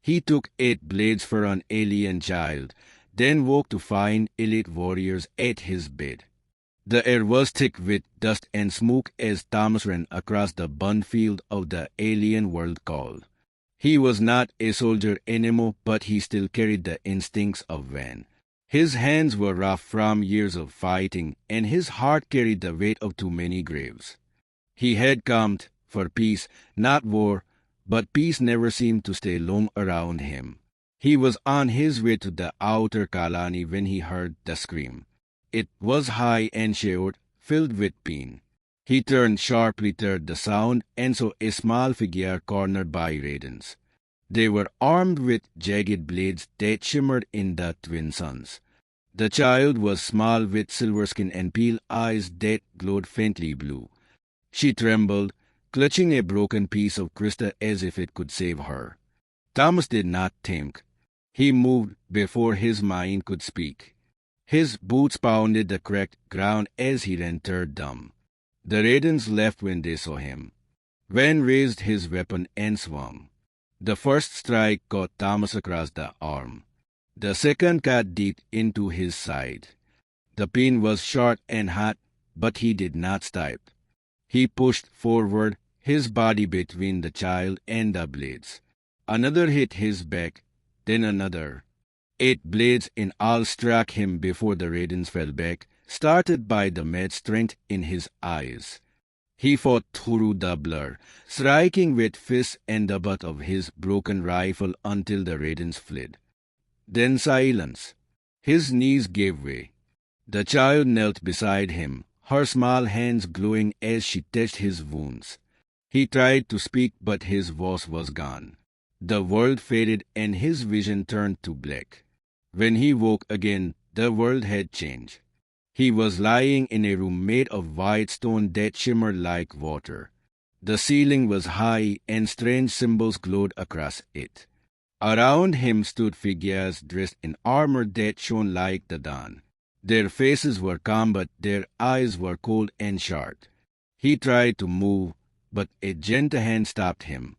He took 8 blades for an alien child, then woke to find elite warriors at his bed. The air was thick with dust and smoke as Thomas ran across the burnt field of the alien world called. He was not a soldier anymore, but he still carried the instincts of man. His hands were rough from years of fighting, and his heart carried the weight of too many graves. He had come for peace, not war, but peace never seemed to stay long around him. He was on his way to the outer colony when he heard the scream. It was high and short, filled with pain. He turned sharply toward the sound and saw a small figure cornered by ravens. They were armed with jagged blades that shimmered in the twin suns. The child was small with silver skin and pale eyes that glowed faintly blue. She trembled, clutching a broken piece of crystal as if it could save her. Thomas did not think. He moved before his mind could speak. His boots pounded the cracked ground as he ran toward them. The ravens left when they saw him. Van raised his weapon and swung. The first strike caught Thomas across the arm. The second cut deep into his side. The pain was short and hot, but he did not stop. He pushed forward, his body between the child and the blades. Another hit his back, then another. 8 blades in all struck him before the ravens fell back, started by the mad strength in his eyes. He fought through the blur, striking with fists and the butt of his broken rifle until the ravens fled. Then silence. His knees gave way. The child knelt beside him, her small hands glowing as she touched his wounds. He tried to speak, but his voice was gone. The world faded and his vision turned to black. When he woke again, the world had changed. He was lying in a room made of white stone that shimmered like water. The ceiling was high and strange symbols glowed across it. Around him stood figures dressed in armor that shone like the dawn. Their faces were calm, but their eyes were cold and sharp. He tried to move, but a gentle hand stopped him.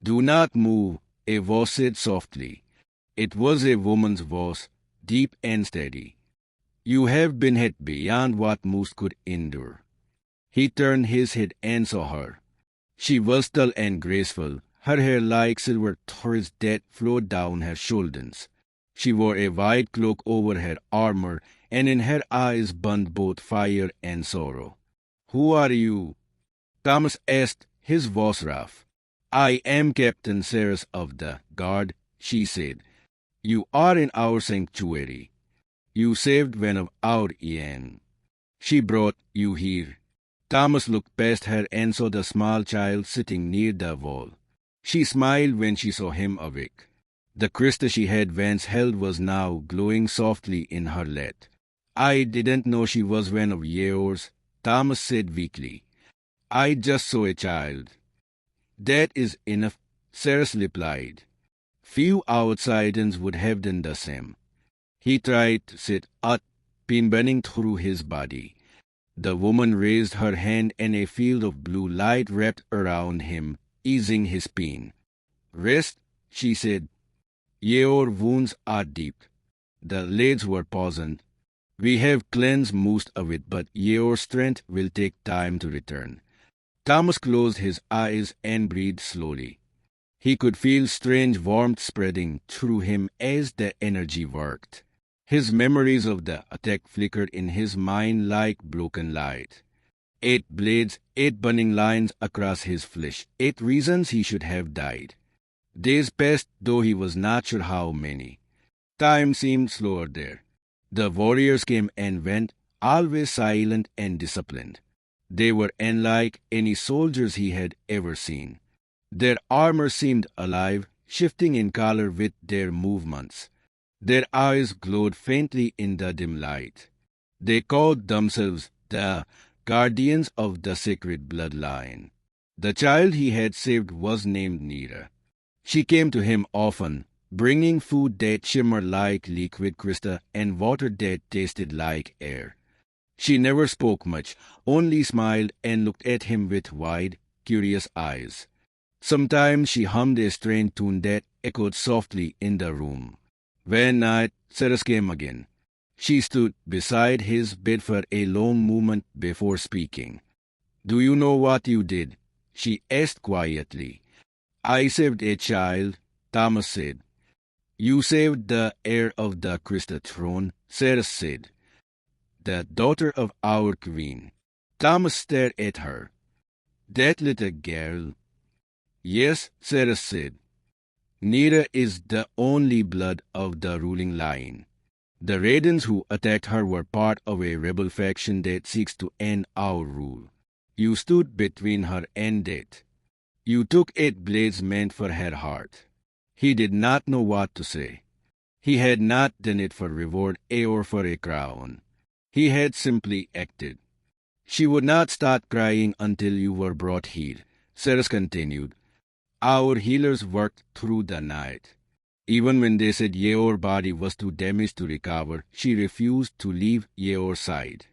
"Do not move," a voice said softly. It was a woman's voice, deep and steady. "You have been hit beyond what most could endure." He turned his head and saw her. She was tall and graceful, her hair like silver threads that flowed down her shoulders. She wore a white cloak over her armor, and in her eyes burned both fire and sorrow. "Who are you?" Thomas asked, his voice rough. "I am Captain Ceres of the Guard," she said. "You are in our sanctuary. You saved one of our Yahan. She brought you here." Thomas looked past her and saw the small child sitting near the wall. She smiled when she saw him awake. The crystal she had once held was now glowing softly in her lap. "I didn't know she was one of yours," Thomas said weakly. "I just saw a child." "That is enough," Ceres replied. Few outsiders would have done the same. He tried to sit up, pain burning through his body. The woman raised her hand and a field of blue light wrapped around him, easing his pain. "Rest," she said. "Your wounds are deep." The blades were poisoned. "We have cleansed most of it, but your strength will take time to return." Thomas closed his eyes and breathed slowly. He could feel strange warmth spreading through him as the energy worked. His memories of the attack flickered in his mind like broken light. 8 blades, 8 burning lines across his flesh, 8 reasons he should have died. Days passed, though he was not sure how many. Time seemed slower there. The warriors came and went, always silent and disciplined. They were unlike any soldiers he had ever seen. Their armor seemed alive, shifting in color with their movements. Their eyes glowed faintly in the dim light. They called themselves the guardians of the sacred bloodline. The child he had saved was named Nira. She came to him often, bringing food that shimmered like liquid crystal and water that tasted like air. She never spoke much, only smiled and looked at him with wide, curious eyes. Sometimes she hummed a strange tune that echoed softly in the room. When night, Cyrus came again. She stood beside his bed for a long moment before speaking. "Do you know what you did?" she asked quietly. "I saved a child," Thomas said. "You saved the heir of the crystal throne," Cyrus said. "The daughter of our queen." Thomas stared at her. "That little girl?" "Yes," Cyrus said. "Neither is the only blood of the ruling line. The Raidens who attacked her were part of a rebel faction that seeks to end our rule. You stood between her and death. You took 8 blades meant for her heart." He did not know what to say. He had not done it for reward or for a crown. He had simply acted. "She would not start crying until you were brought here," Cyrus continued. "Our healers worked through the night. Even when they said your body was too damaged to recover, she refused to leave your side.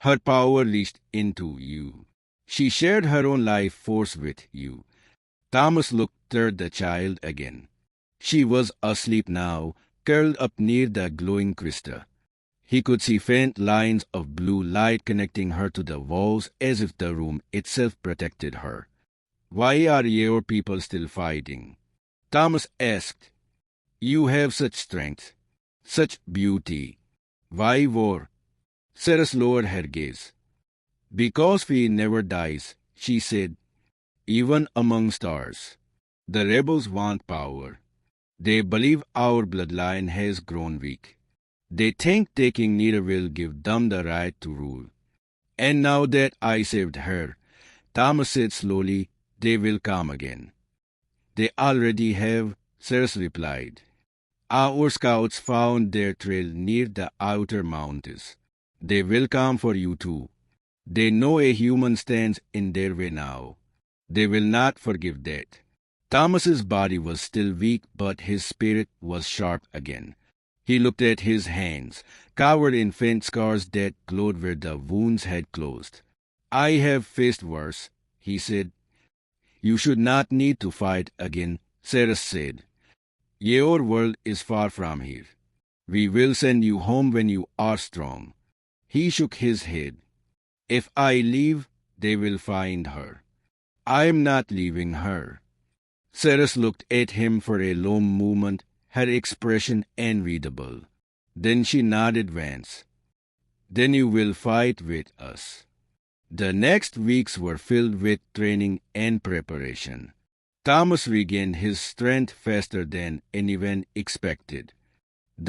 Her power reached into you. She shared her own life force with you." Thomas looked toward the child again. She was asleep now, curled up near the glowing crystal. He could see faint lines of blue light connecting her to the walls as if the room itself protected her. "Why are your people still fighting?" Thomas asked. "You have such strength, such beauty. Why war?" Cyrus lowered her gaze. "Because fear never dies," she said, "even among stars. The rebels want power. They believe our bloodline has grown weak. They think taking Nita will give them the right to rule. And now that I saved her," Thomas said slowly, "they will come again." "They already have," Cyrus replied. "Our scouts found their trail near the outer mountains. They will come for you too. They know a human stands in their way now. They will not forgive that." Thomas's body was still weak, but his spirit was sharp again. He looked at his hands, covered in faint scars that glowed where the wounds had closed. "I have faced worse," he said. "You should not need to fight again," Cyrus said. "Your world is far from here. We will send you home when you are strong." He shook his head. "If I leave, they will find her. I am not leaving her." Cyrus looked at him for a long moment, her expression unreadable. Then she nodded once. "Then you will fight with us." The next weeks were filled with training and preparation. Thomas regained his strength faster than anyone expected.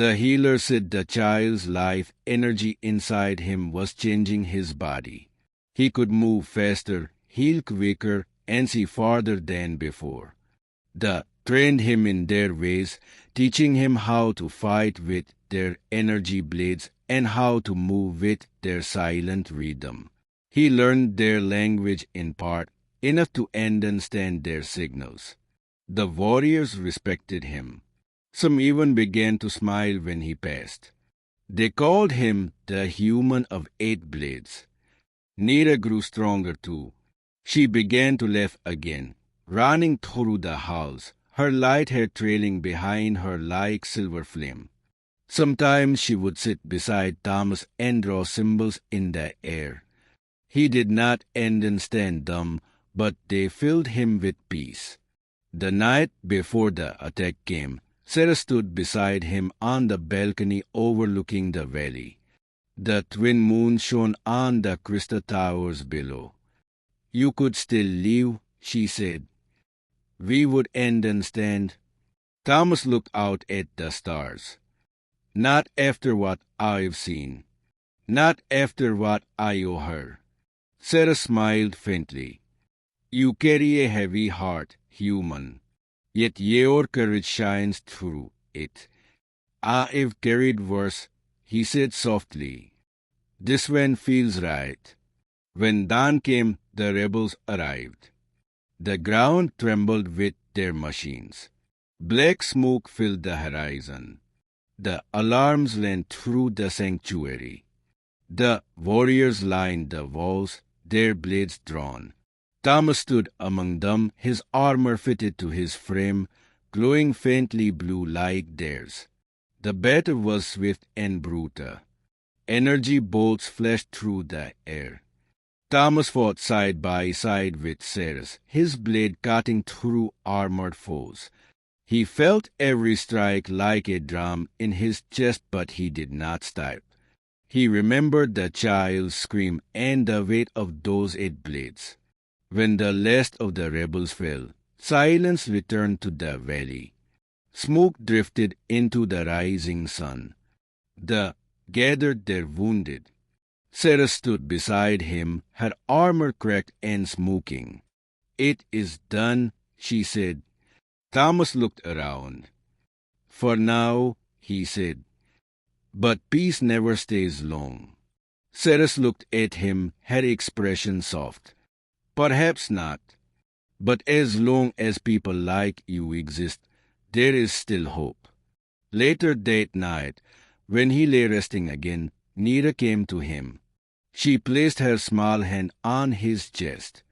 The healer said the child's life energy inside him was changing his body. He could move faster, heal quicker, and see farther than before. They trained him in their ways, teaching him how to fight with their energy blades and how to move with their silent rhythm. He learned their language in part, enough to understand their signals. The warriors respected him. Some even began to smile when he passed. They called him the human of 8 blades. Nita grew stronger too. She began to laugh again, running through the halls, her light hair trailing behind her like silver flame. Sometimes she would sit beside Thomas and draw symbols in the air. He did not understand them, but they filled him with peace. The night before the attack came, Sarah stood beside him on the balcony overlooking the valley. The twin moons shone on the crystal towers below. "You could still live," she said. "We would understand." Thomas looked out at the stars. "Not after what I've seen. Not after what I owe her." Sarah smiled faintly. "You carry a heavy heart, human. Yet your courage shines through it." "I've carried worse," he said softly. "This one feels right." When dawn came, the rebels arrived. The ground trembled with their machines. Black smoke filled the horizon. The alarms ran through the sanctuary. The warriors lined the walls, their blades drawn. Thomas stood among them, his armor fitted to his frame, glowing faintly blue like theirs. The battle was swift and brutal. Energy bolts flashed through the air. Thomas fought side by side with Ceres, his blade cutting through armored foes. He felt every strike like a drum in his chest, but he did not stop. He remembered the child's scream and the weight of those 8 blades. When the last of the rebels fell, silence returned to the valley. Smoke drifted into the rising sun. They gathered their wounded. Sarah stood beside him, her armor cracked and smoking. "It is done," she said. Thomas looked around. "For now," he said. "But peace never stays long." Sarah looked at him, her expression soft. "Perhaps not. But as long as people like you exist, there is still hope." Later that night, when he lay resting again, Nira came to him. She placed her small hand on his chest.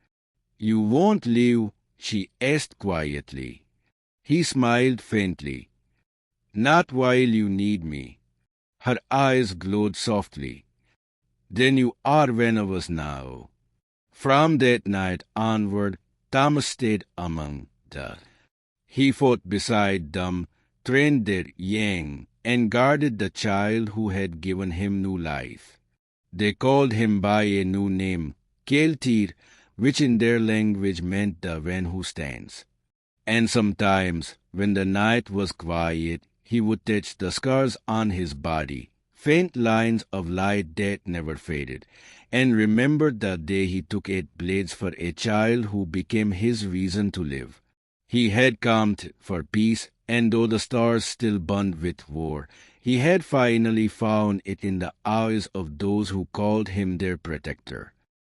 "You won't leave?" she asked quietly. He smiled faintly. "Not while you need me." Her eyes glowed softly. "Then you are one of us now." From that night onward, Thomas stayed among them. He fought beside them, trained their young, and guarded the child who had given him new life. They called him by a new name, Keltir, which in their language meant the one who stands. And sometimes, when the night was quiet, he would touch the scars on his body, faint lines of light that never faded, and remember the day he took 8 blades for a child who became his reason to live. He had come for peace, and though the stars still burned with war, he had finally found it in the eyes of those who called him their protector.